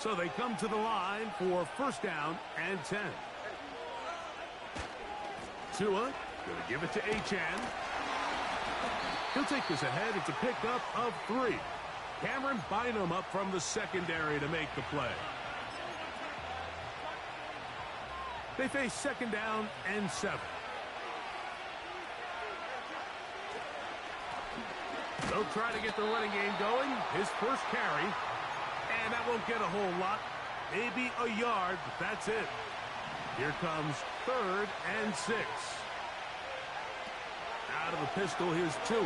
So they come to the line for first down and 10. Tua going to give it to Achane. He'll take this ahead. It's a pickup of 3. Cameron Bynum up from the secondary to make the play. They face second down and 7. They'll try to get the running game going. His first carry. And that won't get a whole lot. Maybe a yard, but that's it. Here comes 3rd and 6. Out of the pistol, here's Tua.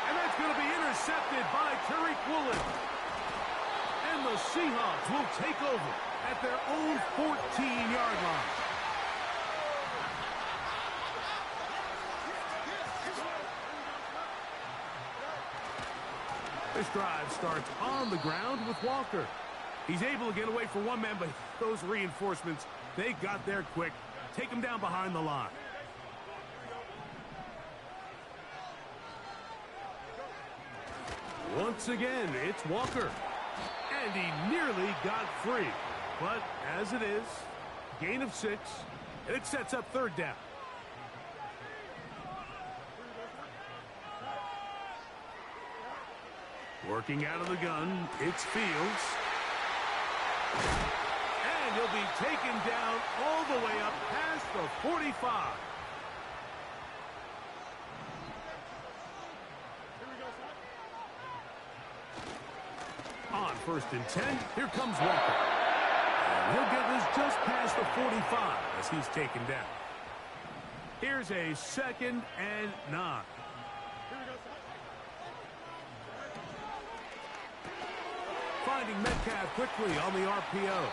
And that's going to be intercepted by Tariq Woolen. And the Seahawks will take over at their own 14-yard line. This drive starts on the ground with Walker. He's able to get away for one man, but those reinforcements, they got there quick. Take him down behind the line. Once again, it's Walker. And he nearly got free. But as it is, gain of 6, and it sets up 3rd down. Working out of the gun, it's Fields. And he'll be taken down all the way up past the 45. On 1st and 10, here comes Walker. And he'll get this just past the 45 as he's taken down. Here's a 2nd and 9. Finding Metcalf quickly on the RPO.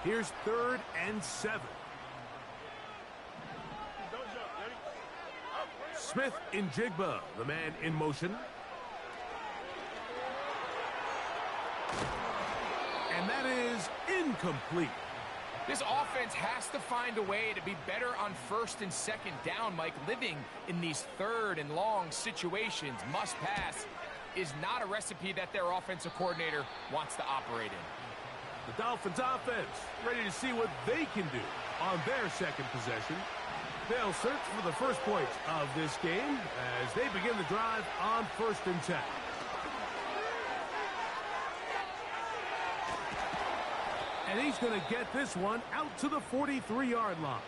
Here's 3rd and 7. Smith in Jigba, the man in motion. And that is incomplete. This offense has to find a way to be better on 1st and 2nd down, Mike. Living in these 3rd and long situations, must pass, is not a recipe that their offensive coordinator wants to operate in. The Dolphins offense ready to see what they can do on their 2nd possession. They'll search for the first points of this game as they begin the drive on 1st and 10. And he's going to get this one out to the 43-yard line.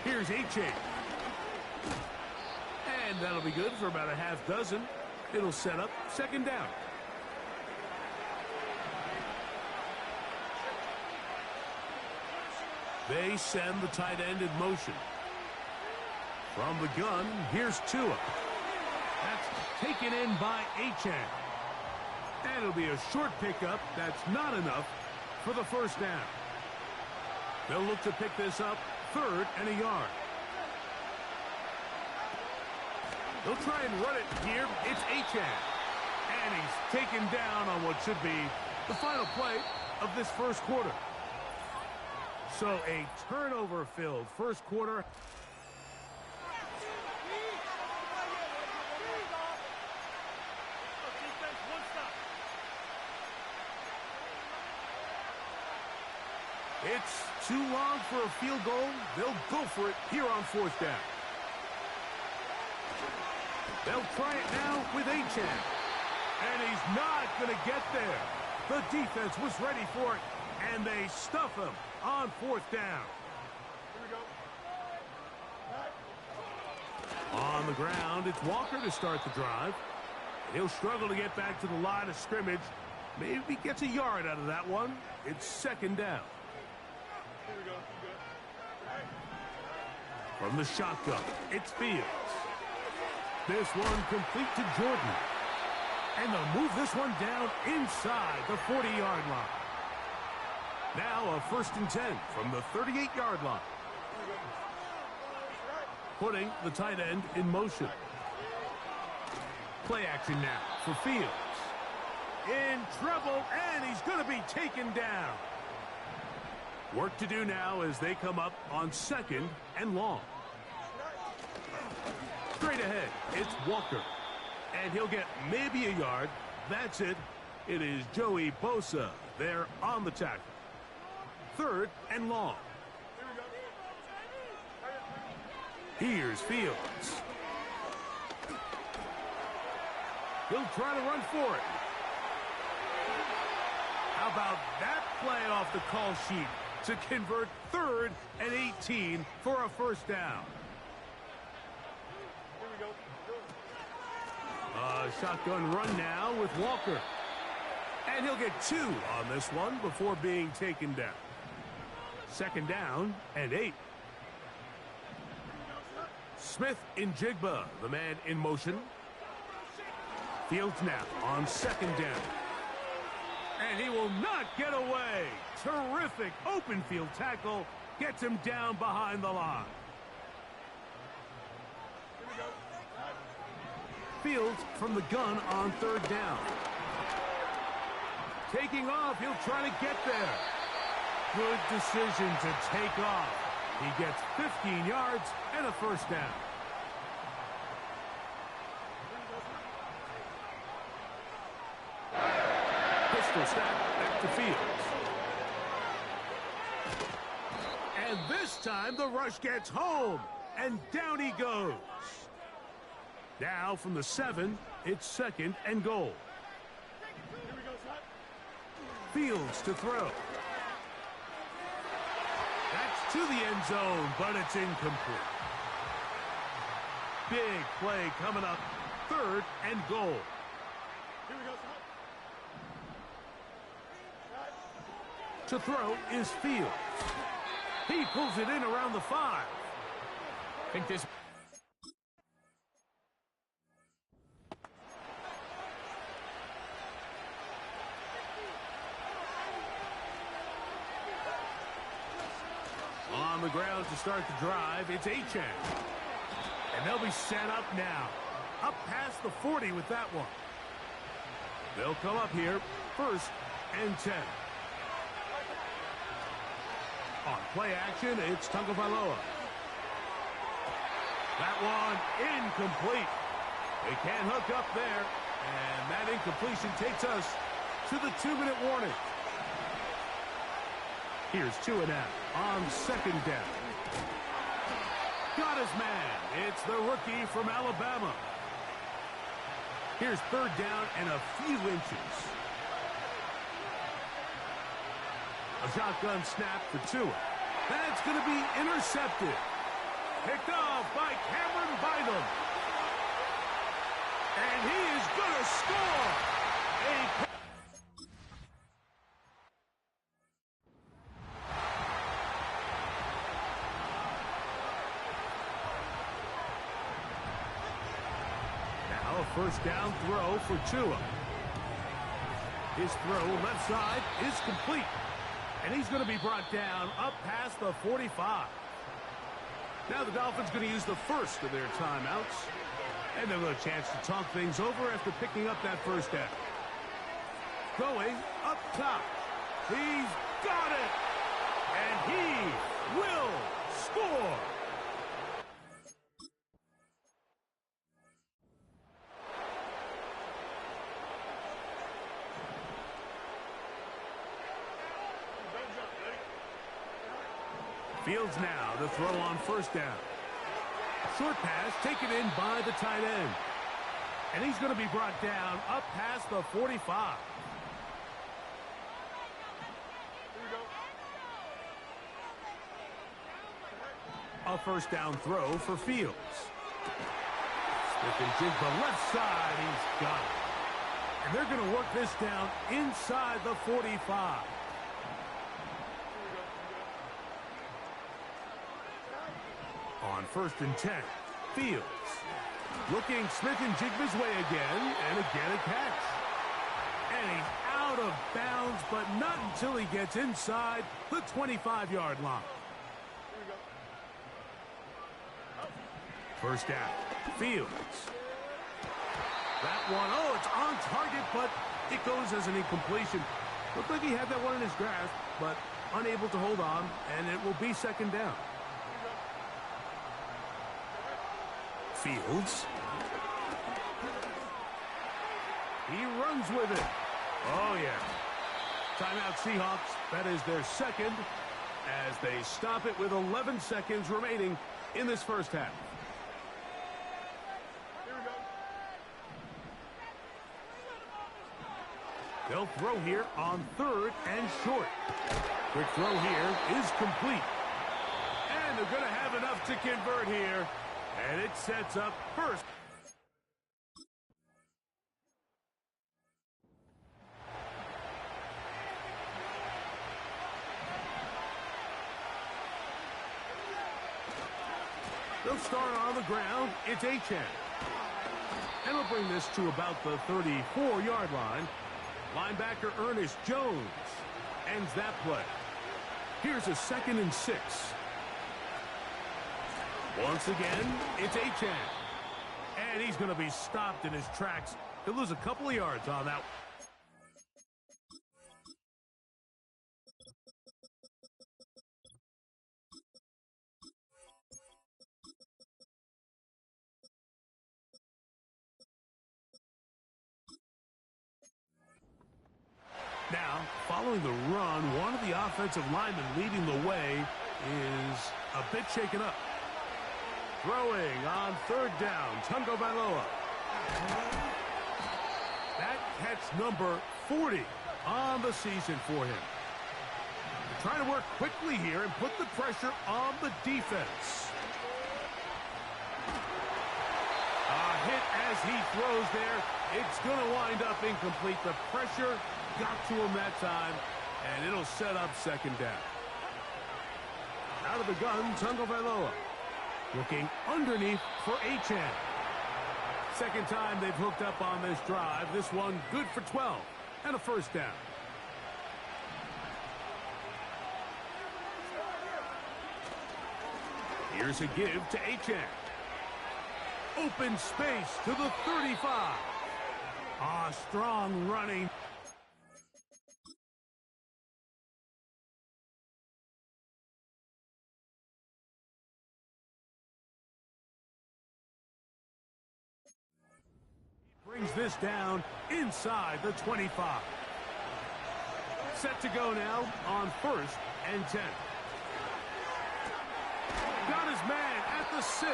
Here's Achane. And that'll be good for about a half dozen. It'll set up 2nd down. They send the tight end in motion. From the gun, here's Tua. That's taken in by Achane. And it'll be a short pickup. That's not enough for the 1st down. They'll look to pick this up 3rd and a yard. They'll try and run it here. It's Achane. And he's taken down on what should be the final play of this 1st quarter. So a turnover-filled 1st quarter. It's too long for a field goal. They'll go for it here on 4th down. They'll try it now with Achane. And he's not going to get there. The defense was ready for it, and they stuff him on 4th down. Here we go. On the ground, it's Walker to start the drive. He'll struggle to get back to the line of scrimmage. Maybe gets a yard out of that one. It's 2nd down. Here we go. From the shotgun, it's Fields. This one complete to Jordan. And they'll move this one down inside the 40-yard line. Now a 1st and 10 from the 38-yard line. Putting the tight end in motion. Play action now for Fields. In trouble, and he's going to be taken down. Work to do now as they come up on 2nd and long. Straight ahead, it's Walker. And he'll get maybe a yard. That's it. It is Joey Bosa there on the tackle. 3rd and long. Here's Fields. He'll try to run for it. How about that play off the call sheet to convert 3rd and 18 for a first down? A shotgun run now with Walker. And he'll get 2 on this one before being taken down. 2nd down and 8. Smith in Jigba, the man in motion. Fields now on 2nd down. And he will not get away. Terrific open field tackle. Gets him down behind the line. Fields from the gun on 3rd down. Taking off, he'll try to get there. Good decision to take off. He gets 15 yards and a first down. Pistol snap back to Fields. And this time the rush gets home. And down he goes. Now from the 7, it's 2nd and goal. Fields to throw. That's to the end zone, but it's incomplete. Big play coming up. 3rd and goal. To throw is Fields. He pulls it in around the 5. I think this... On the ground to start the drive, it's Achane. And they'll be set up now. Up past the 40 with that one. They'll come up here, 1st and 10. On play action, it's Tagovailoa. That one incomplete. They can't hook up there. And that incompletion takes us to the 2-minute warning. Here's 2 and out on 2nd down. Got his man. It's the rookie from Alabama. Here's 3rd down and a few inches. A shotgun snap for Tua. That's going to be intercepted. Picked off by Cameron Bynum. And he is going to score. Now a 1st down throw for Tua. His throw left side is complete. And he's going to be brought down up past the 45. Now the Dolphins going to use the first of their timeouts. And they'll have a chance to talk things over after picking up that first down. Going up top. He's got it. And he will score. Fields now the throw on 1st down. Short pass taken in by the tight end. And he's going to be brought down up past the 45. A 1st down throw for Fields. Smith and Jigba left side. He's got it. And they're going to work this down inside the 45. On 1st and 10, Fields. Looking Smith and Jigba's way again, and again a catch. And he's out of bounds, but not until he gets inside the 25-yard line. 1st down, Fields. That one, oh, it's on target, but it goes as an incompletion. Looked like he had that one in his grasp, but unable to hold on, and it will be second down. Fields. He runs with it. Oh, yeah. Timeout Seahawks. That is their second as they stop it with 11 seconds remaining in this first half. They'll throw here on 3rd and short. Quick throw here is complete. And they're going to have enough to convert here. And it sets up first. They'll start on the ground. It's Achane. And we'll bring this to about the 34-yard line. Linebacker Ernest Jones ends that play. Here's a 2nd and 6. Once again, it's Achane. And he's going to be stopped in his tracks. He'll lose a couple of yards on that. Now, following the run, one of the offensive linemen leading the way is a bit shaken up. Throwing on 3rd down, Tungo Valoa. That catch number 40 on the season for him. They're trying to work quickly here and put the pressure on the defense. A hit as he throws there. It's going to wind up incomplete. The pressure got to him that time, and it'll set up 2nd down. Out of the gun, Tungo Valoa. Looking underneath for Achane. Second time they've hooked up on this drive. This one good for 12 and a 1st down. Here's a give to Achane. Open space to the 35. Strong running. Brings this down inside the 25. Set to go now on 1st and 10. Got his man at the 6.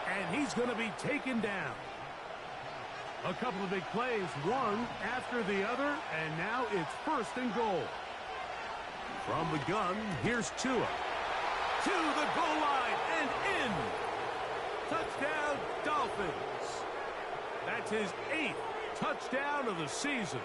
And he's going to be taken down. A couple of big plays, one after the other, and now it's 1st and goal. From the gun, here's Tua. To the goal line and in. Touchdown, Dolphins. That's his 8th touchdown of the season.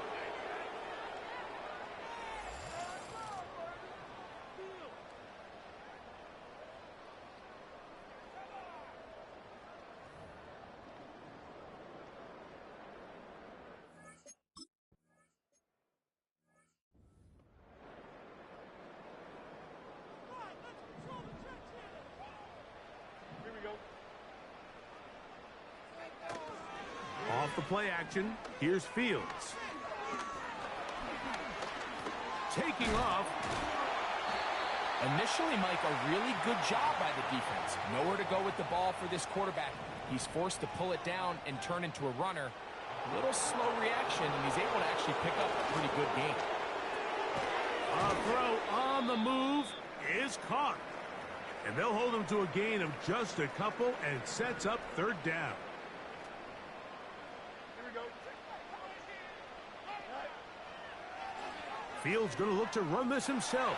Off the play action, here's Fields. Taking off. Initially, Mike, a really good job by the defense. Nowhere to go with the ball for this quarterback. He's forced to pull it down and turn into a runner. A little slow reaction, and he's able to actually pick up a pretty good game. A throw on the move is caught. And they'll hold him to a gain of just a couple and sets up 3rd down. Fields going to look to run this himself.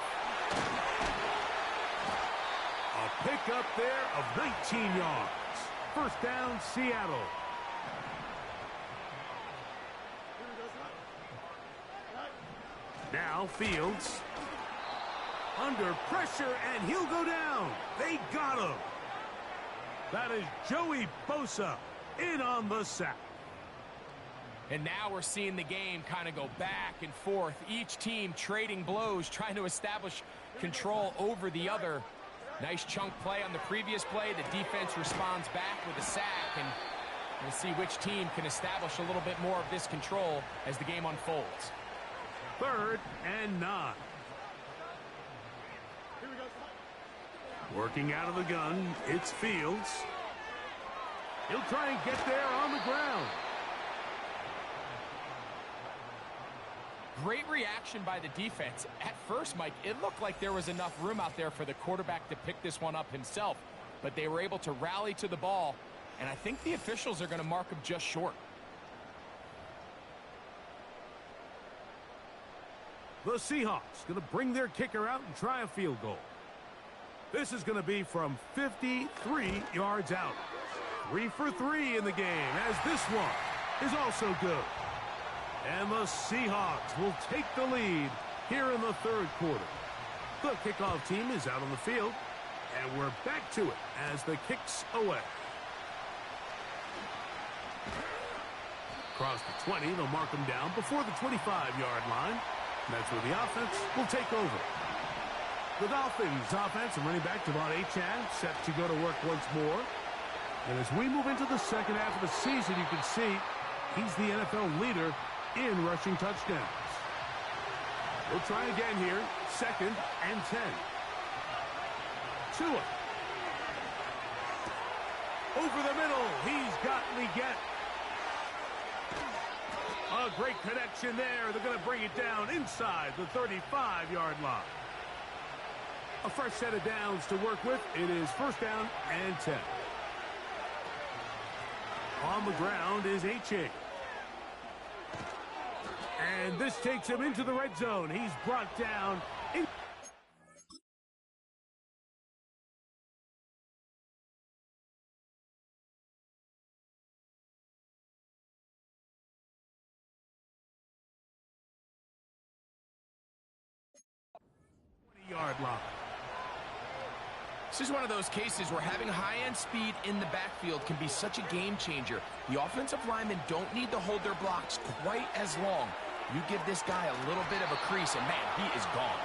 A pickup there of 19 yards. 1st down, Seattle. Now Fields. Under pressure, and he'll go down. They got him. That is Joey Bosa in on the sack. And now we're seeing the game kind of go back and forth. Each team trading blows, trying to establish control over the other. Nice chunk play on the previous play. The defense responds back with a sack, and we'll see which team can establish a little bit more of this control as the game unfolds. 3rd and 9. Working out of the gun, it's Fields. He'll try and get there on the ground. Great reaction by the defense. At first, Mike, it looked like there was enough room out there for the quarterback to pick this one up himself, but they were able to rally to the ball, and I think the officials are going to mark him just short. The Seahawks going to bring their kicker out and try a field goal. This is going to be from 53 yards out. 3 for 3 in the game, as this one is also good. And the Seahawks will take the lead here in the third quarter. The kickoff team is out on the field, and we're back to it as the kick's away. Across the 20, they'll mark them down before the 25-yard line. And that's where the offense will take over. The Dolphins offense and running back Devon Achane set to go to work once more. And as we move into the second half of the season, you can see he's the NFL leader in rushing touchdowns. We'll try again here. 2nd and 10. Tua. Over the middle. He's got Leggett. A great connection there. They're going to bring it down inside the 35-yard line. A fresh set of downs to work with. It is 1st down and 10. On the ground is Achane. And this takes him into the red zone. He's brought down in. Yard line. This is one of those cases where having high-end speed in the backfield can be such a game changer. The offensive linemen don't need to hold their blocks quite as long. You give this guy a little bit of a crease, and man, he is gone.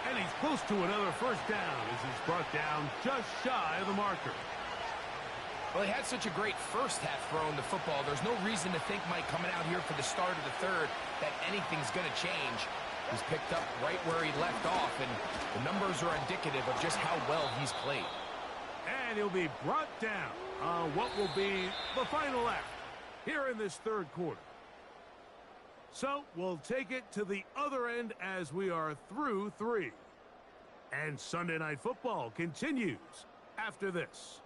And he's close to another 1st down as he's brought down just shy of the marker. Well, he had such a great first half throwing the football. There's no reason to think, Mike, coming out here for the start of the third, that anything's going to change. He's picked up right where he left off, and the numbers are indicative of just how well he's played. And he'll be brought down on what will be the final act here in this third quarter. So we'll take it to the other end as we are through 3. And Sunday Night Football continues after this.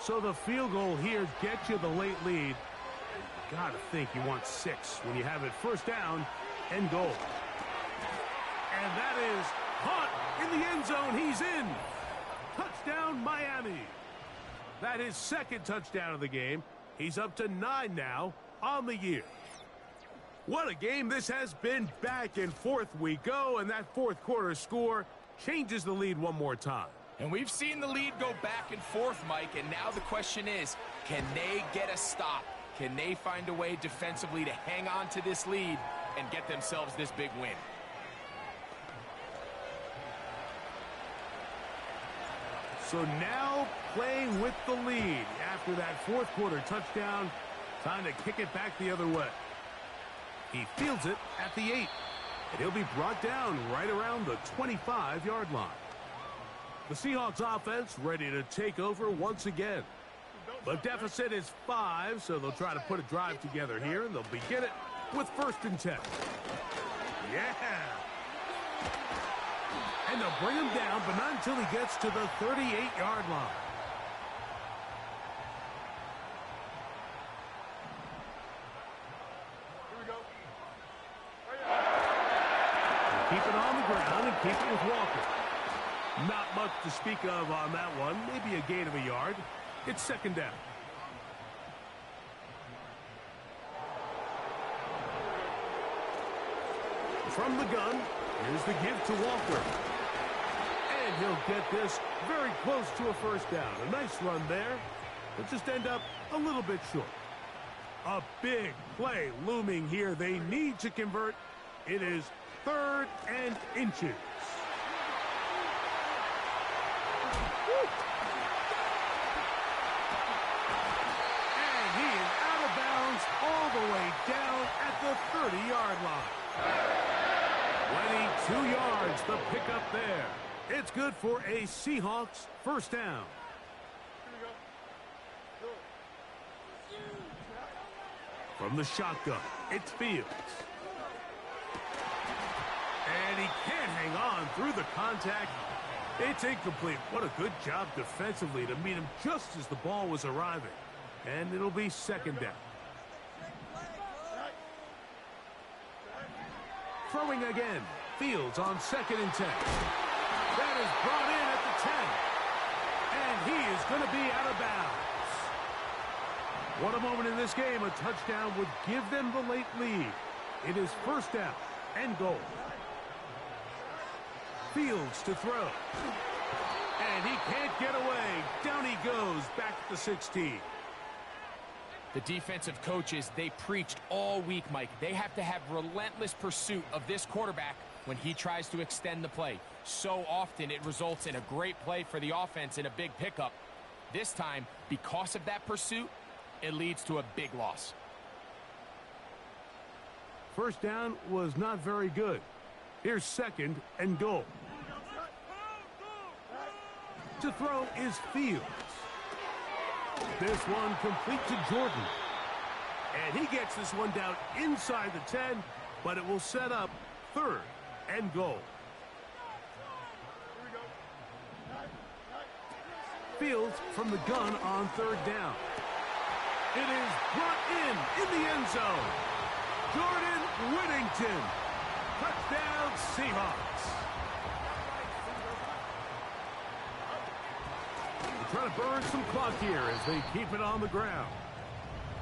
So the field goal here gets you the late lead. You got to think you want 6 when you have it 1st down and goal. And that is caught in the end zone. He's in. Touchdown, Miami. That is 2nd touchdown of the game. He's up to 9 now on the year. What a game this has been. Back and forth we go, and that 4th quarter score changes the lead one more time. And we've seen the lead go back and forth, Mike, and now the question is, can they get a stop? Can they find a way defensively to hang on to this lead and get themselves this big win? So now playing with the lead after that 4th quarter touchdown, time to kick it back the other way. He fields it at the 8, and he'll be brought down right around the 25-yard line. The Seahawks offense ready to take over once again. The deficit is 5, so they'll try to put a drive together here, and they'll begin it with 1st and 10. Yeah. And they'll bring him down, but not until he gets to the 38-yard line. Here we go. Keep it on the ground and keep it with Walker. Not much to speak of on that one. Maybe a gain of a yard. It's 2nd down. From the gun, here's the give to Walker. And he'll get this very close to a 1st down. A nice run there. But just end up a little bit short. A big play looming here. They need to convert. It is 3rd and inches. And he That's good for a Seahawks first down. From the shotgun, it's Fields. And he can't hang on through the contact. It's incomplete. What a good job defensively to meet him just as the ball was arriving. And it'll be second down. Throwing again. Fields on 2nd and 10. That is brought in at the 10. And he is going to be out of bounds. What a moment in this game. A touchdown would give them the late lead. It is first down and goal. Fields to throw. And he can't get away. Down he goes back to the 16. The defensive coaches, they preached all week, Mike. They have to have relentless pursuit of this quarterback when he tries to extend the play. So often it results in a great play for the offense and a big pickup. This time, because of that pursuit, it leads to a big loss. First down was not very good. Here's 2nd and goal. To throw is Fields. This one complete to Jordan. And he gets this one down inside the 10, but it will set up 3rd and goal. Fields from the gun on 3rd down. It is brought in the end zone. Jordan Whittington. Touchdown, Seahawks. They're trying to burn some clock here as they keep it on the ground.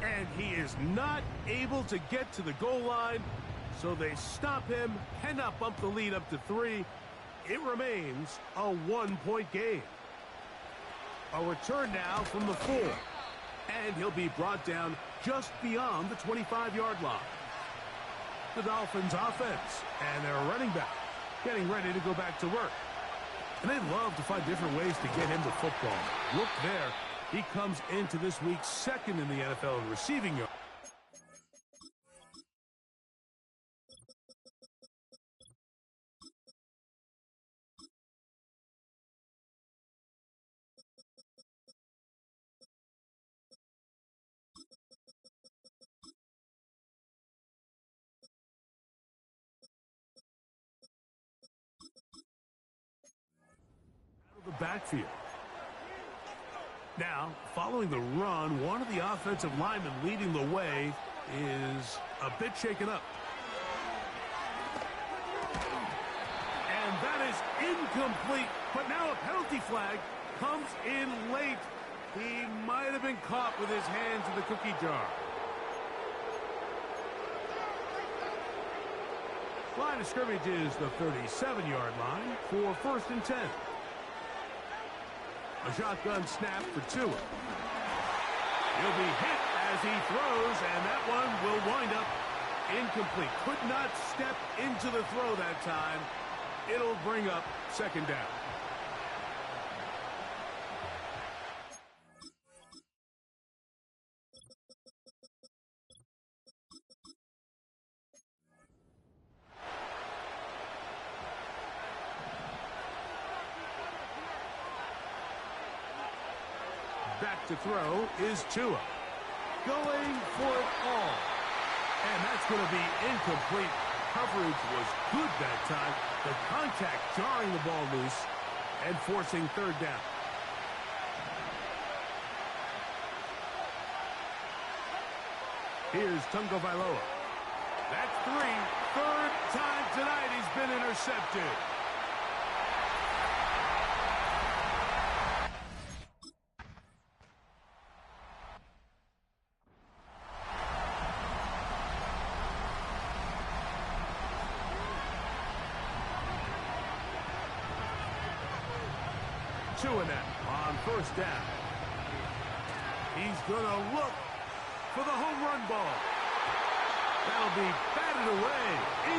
And he is not able to get to the goal line, so they stop him, cannot bump the lead up to 3. It remains a 1-point game. A return now from the 4. And he'll be brought down just beyond the 25-yard line. The Dolphins offense and their running back getting ready to go back to work. And they love to find different ways to get him the football. Look there. He comes into this week 2nd in the NFL in receiving yards. The backfield. Now, following the run, one of the offensive linemen leading the way is a bit shaken up. And that is incomplete, but now a penalty flag comes in late. He might have been caught with his hands in the cookie jar. Line of scrimmage is the 37-yard line for 1st and 10. A shotgun snap for Tua. He'll be hit as he throws, and that one will wind up incomplete. Could not step into the throw that time. It'll bring up 2nd down. Back to throw is Tua. Going for it all. And that's going to be incomplete. Coverage was good that time. The contact jarring the ball loose and forcing 3rd down. Here's Tunga Vailoa. That's 3. 3rd time tonight he's been intercepted. Tua on 1st down. He's going to look for the home run ball. That'll be batted away.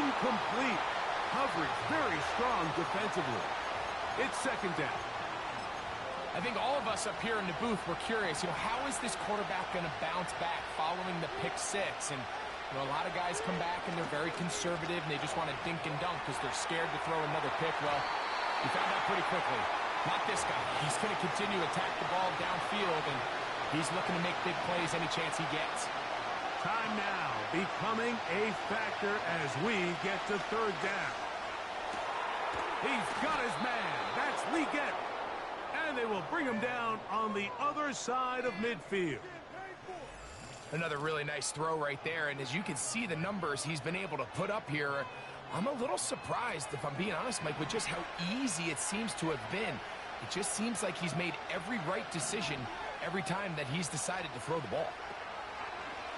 Incomplete. Coverage very strong defensively. It's 2nd down. I think all of us up here in the booth were curious, how is this quarterback going to bounce back following the pick 6? And a lot of guys come back and they're very conservative and they just want to dink and dunk because they're scared to throw another pick. Well, He found out pretty quickly. Not this guy. He's going to continue to attack the ball downfield, and he's looking to make big plays any chance he gets. Time now becoming a factor as we get to third down. He's got his man. That's Leggett. And they will bring him down on the other side of midfield. Another really nice throw right there, and as you can see the numbers he's been able to put up here, I'm a little surprised, if I'm being honest, Mike, with just how easy it seems to have been. It just seems like he's made every right decision every time that he's decided to throw the ball.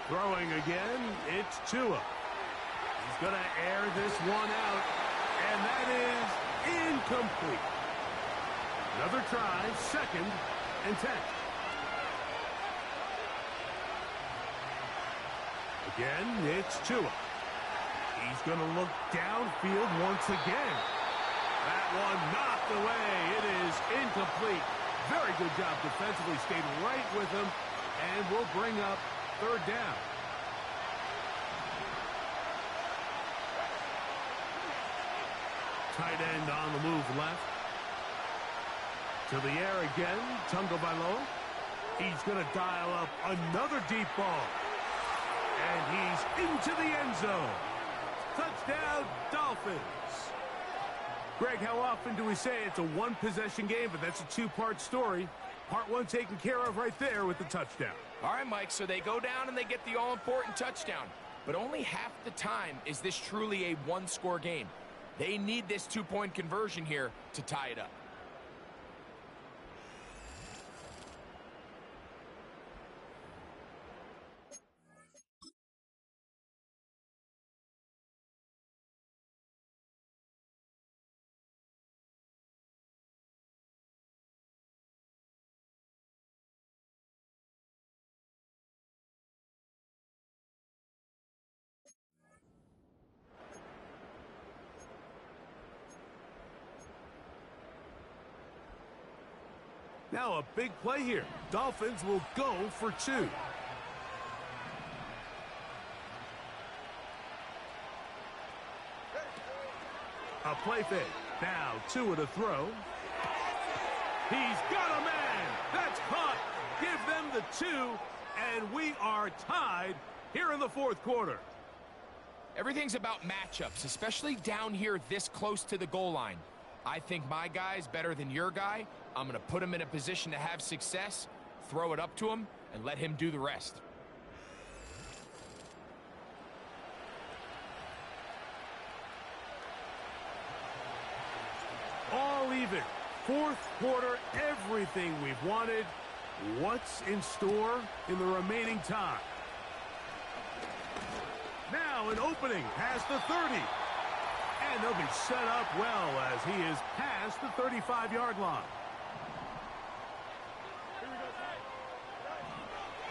Throwing again, it's Tua. He's going to air this one out, and that is incomplete. Another try, 2nd and 10. Again, it's Tua. He's going to look downfield once again. That one knocked away. It is incomplete. Very good job defensively. Stayed right with him, and will bring up third down. Tight end on the move left. To the air again, Tagovailoa. He's going to dial up another deep ball. And he's into the end zone. Touchdown, Dolphins. Greg, how often do we say it's a one-possession game, but that's a two-part story? Part one taken care of right there with the touchdown. All right, Mike, so they go down and they get the all-important touchdown. But only half the time is this truly a one-score game. They need this two-point conversion here to tie it up. Now a big play here. Dolphins will go for 2. A play fake. Now Tua to throw. He's got a man. That's caught. Give them the 2, and we are tied here in the fourth quarter. Everything's about matchups, especially down here this close to the goal line. I think my guy's better than your guy. I'm going to put him in a position to have success, throw it up to him, and let him do the rest. All even. Fourth quarter, everything we've wanted. What's in store in the remaining time? Now an opening past the 30. And they'll be set up well as he is past the 35-yard line.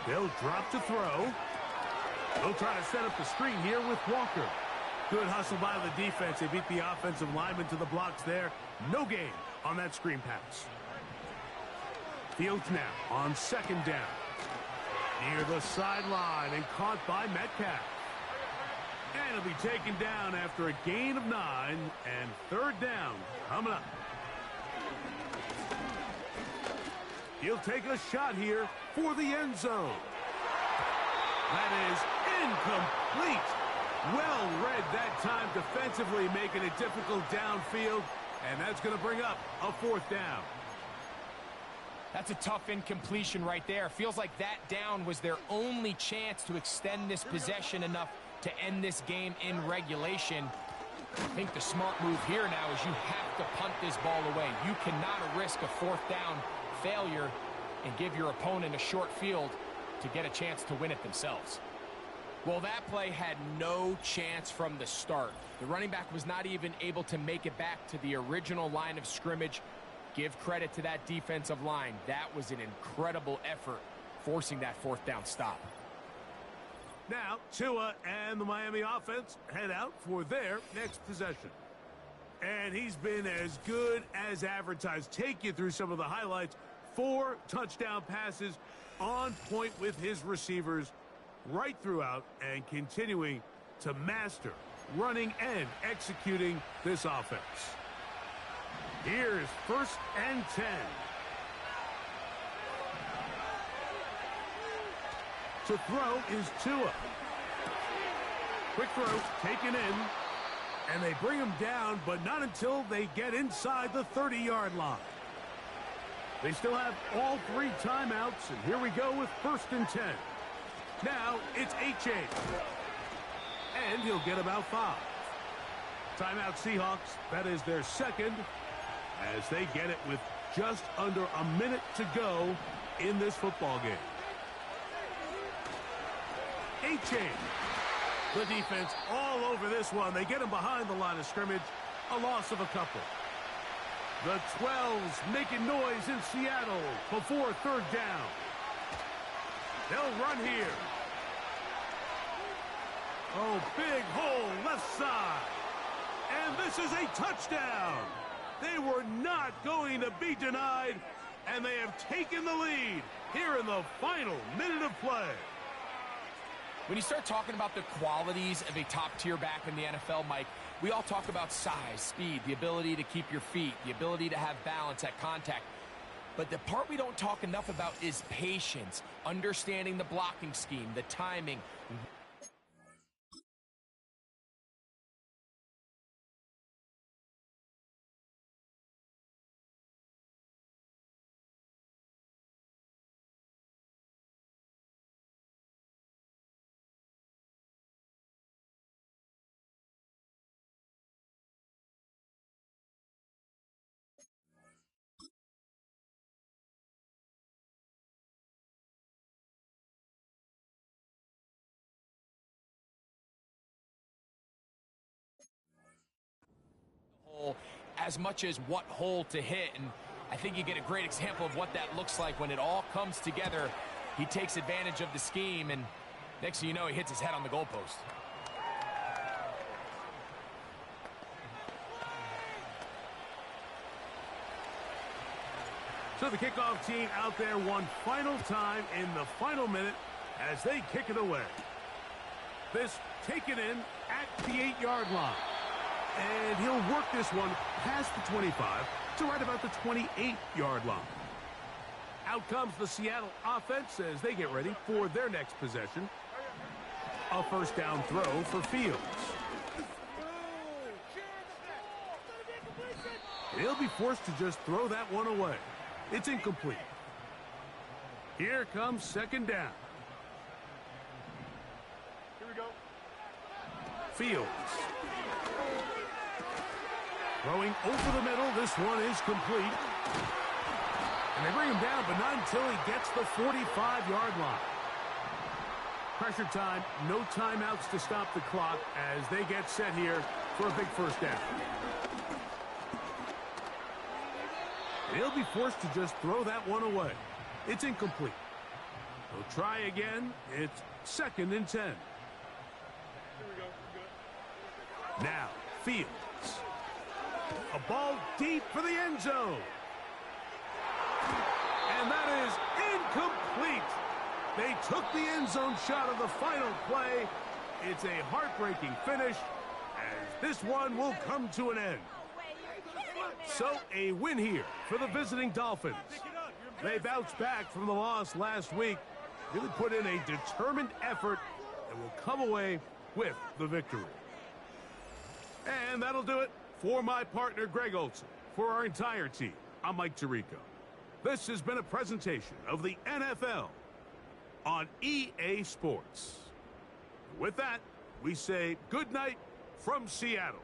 They'll drop to throw. They'll try to set up the screen here with Walker. Good hustle by the defense. They beat the offensive lineman to the blocks there. No gain on that screen pass. Fields now on 2nd down. Near the sideline and caught by Metcalf. And it'll be taken down after a gain of 9, and third down coming up. He'll take a shot here for the end zone. That is incomplete. Well read that time defensively, making it difficult downfield, and that's going to bring up a 4th down. That's a tough incompletion right there. Feels like that down was their only chance to extend this possession enough to end this game in regulation. I think the smart move here now is you have to punt this ball away. You cannot risk a 4th down failure and give your opponent a short field to get a chance to win it themselves. Well, that play had no chance from the start. The running back was not even able to make it back to the original line of scrimmage. Give credit to that defensive line. That was an incredible effort, forcing that 4th down stop. Now, Tua and the Miami offense head out for their next possession. And he's been as good as advertised. Take you through some of the highlights. 4 touchdown passes, on point with his receivers right throughout, and continuing to master running and executing this offense. Here's 1st and 10. To throw is Tua. Quick throw, taken in. And they bring him down, but not until they get inside the 30-yard line. They still have all 3 timeouts, and here we go with 1st and 10. Now it's H.A. And he'll get about 5. Timeout Seahawks, that is their 2nd, as they get it with just under a minute to go in this football game. H.A. The defense all over this one. They get him behind the line of scrimmage. A loss of a couple. The 12s making noise in Seattle before 3rd down. They'll run here. Oh, big hole left side. And this is a touchdown. They were not going to be denied, and they have taken the lead here in the final minute of play. When you start talking about the qualities of a top-tier back in the NFL, Mike, we all talk about size, speed, the ability to keep your feet, the ability to have balance at contact. But the part we don't talk enough about is patience, understanding the blocking scheme, the timing. As much as what hole to hit, and I think you get a great example of what that looks like when it all comes together. He takes advantage of the scheme, and next thing you know, he hits his head on the goalpost. So the kickoff team out there one final time in the final minute as they kick it away. This taken in at the 8-yard line. And he'll work this one past the 25 to right about the 28-yard line. Out comes the Seattle offense as they get ready for their next possession. A 1st down throw for Fields. He'll be forced to just throw that one away. It's incomplete. Here comes 2nd down. Here we go. Fields. Throwing over the middle, this one is complete. And they bring him down, but not until he gets the 45-yard line. Pressure time, no timeouts to stop the clock as they get set here for a big 1st down. And he'll be forced to just throw that one away. It's incomplete. They'll try again. It's 2nd and 10. Here we go. Now, Fields. A ball deep for the end zone. And that is incomplete. They took the end zone shot of the final play. It's a heartbreaking finish as this one will come to an end. So a win here for the visiting Dolphins. They bounced back from the loss last week, really put in a determined effort, and will come away with the victory. And that'll do it for my partner, Greg Olson. For our entire team, I'm Mike Tirico. This has been a presentation of the NFL on EA Sports. With that, we say good night from Seattle.